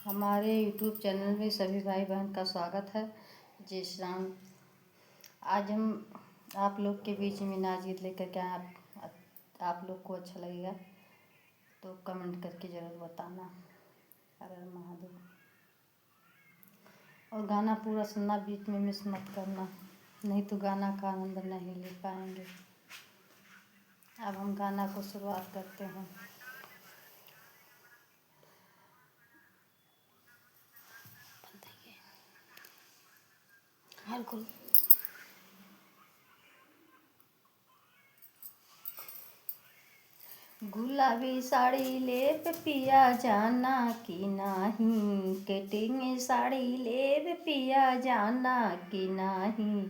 हमारे YouTube channel में सभी भाई बहन का स्वागत है। जय श्री राम। आज हम आप लोग के बीच में नाचगीत लेकर के आप लोग को अच्छा लगेगा तो कमेंट करके ज़रूर बताना। हर हर महादेव। और गाना पूरा सुनना, बीच में मिस मत करना, नहीं तो गाना का आनंद नहीं ले पाएंगे। अब हम गाना को शुरुआत करते हैं। गुलाबी साड़ी लेब पिया जाना कि नाही, कटिंग साड़ी लेब पिया जाना कि नाही,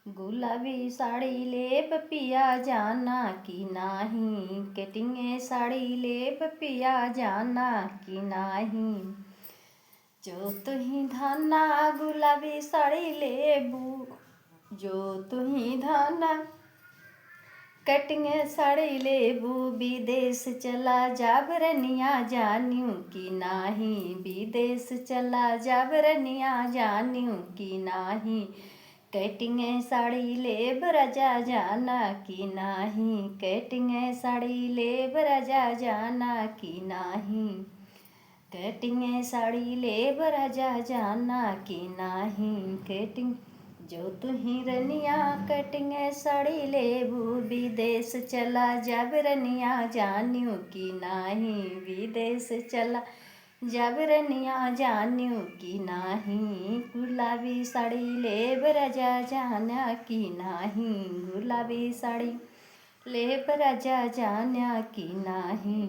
गुलाबी साड़ी लेब पिया जाना कि नाही, कटिंग साड़ी लेब पिया जाना कि नाही, जो तुही धाना गुलाबी साड़ी लेबू, जो तुही धाना कटिंग साड़ी लेबू, विदेश चला जाबरनिया जानियो कि नाही, विदेश चला जाबरनिया जानियो कि नाही, कटिंग साड़ी लेब राजा जाना कि नाही, कटिंग साड़ी लेब राजा जाना कि नाही, कटिंग साड़ी लेब राजा जाना कि नाही, कटिंग जो तुही रनिया कटिंग साड़ी लेबू, विदेश चला जाबरनिया जानियो कि नाही, विदेश चला जाबरनिया जानियो कि नाही, गुलाबी साड़ी लेब राजा जाना कि नाही, गुलाबी साड़ी लेब राजा जाना कि नाही,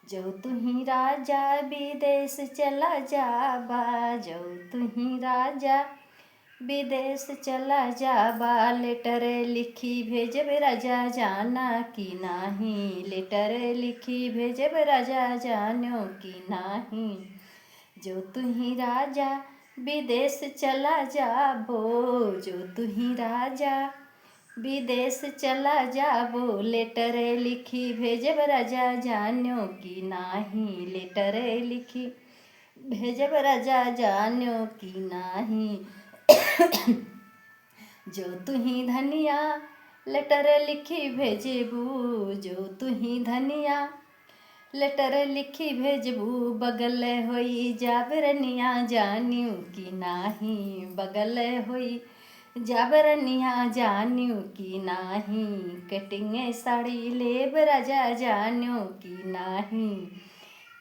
जो तुही राजा विदेश चला जाबा, जो तुही राजा विदेश चला जाबा, लेटर लिखी भेजब राजा जाना कि नाही, लेटर लिखी भेजब राजा जानो कि नाही, जो तुही राजा विदेश चला जाबो, जो तुही राजा विदेश चला जाबो, लेटर लिखी भेजब राजा जानो कि नाही, लेटर लिखी भेजब राजा जानो कि नाही, जो तुही धनिया लेटर लिखी भेजबू, जो तुही धनिया लेटर लिखी भेजबू, बगल होई जाबरनिया जानियो कि नाही, बगल होई जाबरनिया जानियो कि नाही, कटिंग साड़ी लेब राजा जानियो कि नाही,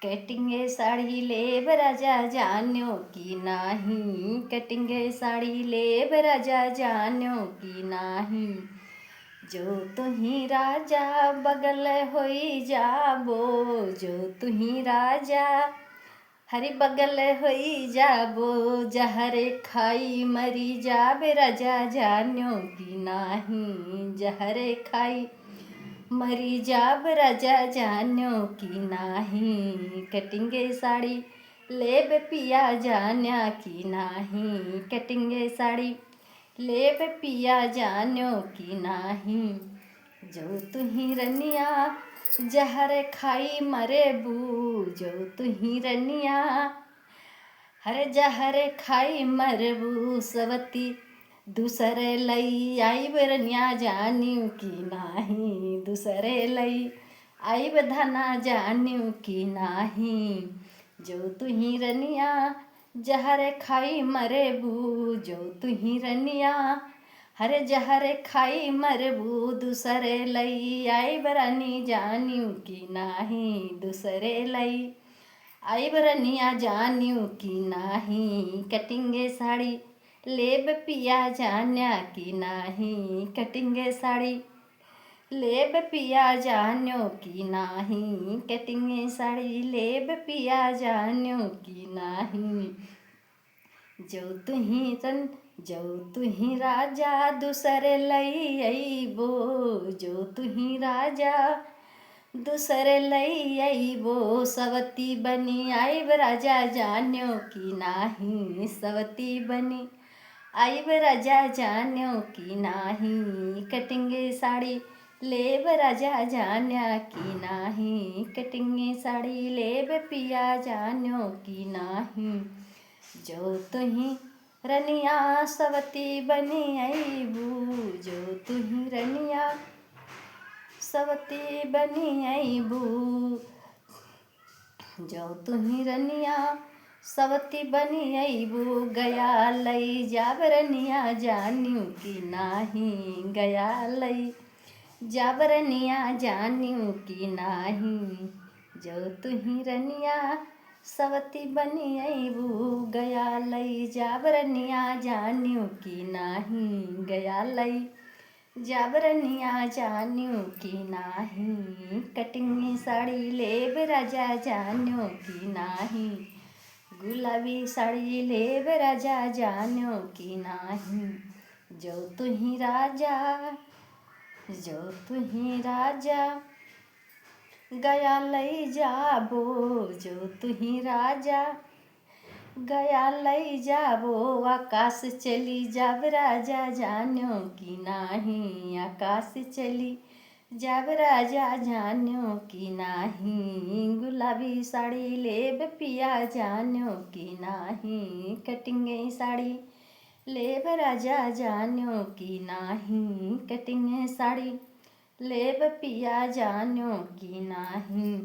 कटिंग साड़ी लेब राजा जानियो कि नाही, कटिंग साड़ी लेब राजा जानियो कि नाही, जो तुही राजा बगल होई जाबो, जो तुही राजा हरि बगल होई जाबो, जहरे खाई मरी जाबे राजा जानियो कि नाही, जहरे खाई मरी जाब राजा जानियो कि नाही, कटिंग साड़ी लेब पिया जाना कि नाही, कटिंग साड़ी लेब पिया जानियो कि नाही, जो तुही रनिया जहर खाई मरेबू, जो तुही रनिया हर जहर खाई मरबू, सवती दूसरे लई आई बरनिया जानियो कि नाही, दूसरे लई आई बधना जानियो कि नाही, जो तुही रनिया जहर खाई मरेबू, जो तुही रनिया हर जहर खाई मरबू, दूसरे लई आई बरनी जानियो कि नाही, दूसरे लई आई बरनिया जानियो कि नाही, कटिंग साड़ी लेब पिया जाना कि नाही, कटिंग साड़ी लेब पिया जानियो कि नाही, कटिंग साड़ी लेब पिया जानियो कि नाही, जो तुही राजा दूसरे लई अइबो, जो तुही राजा दूसरे लई अइबो, सवती बनी आइब राजा जानियो कि नाही, सवती बनी आइब राजा जानियो कि नाही, कटिंग साड़ी लेब राजा जान्या की नाही, कटिंगे साड़ी लेब पिया जान्यो की नाही। जो तुही रनिया सवती बनी अईबू, जो तुही रनिया सवती बनी अईबू, जो तुही रनिया सवती बनी अईबू। गया लई जाब रनिया जान्यू की नाही, गया लई जाब रनिया जान्यू की नाही। जो तुही रनिया सवती बनी अईबू, गया लई जाब रनिया जान्यू की नाही, गया लई जाब रनिया जान्यू की नाही। कटिंगी साड़ी लेब राजा जान्यो की नाही, गुलाबी साड़ी लेब राजा जान्यो की नाही। जो तुही राजा, जो तुही राजा गया लई जाबो, जो तुही राजा गया लई जाबो। आकाश चली जाब राजा जान्यो की नाही, आकाश चली जाब राजा जान्यो की नाही। गुलाबी साड़ी लेब पिया जान्यो की नाही, कटिंगे साड़ी लेब राजा जान्यो की नाही, कटिंगे साड़ी लेब पिया जान्यो की नाही।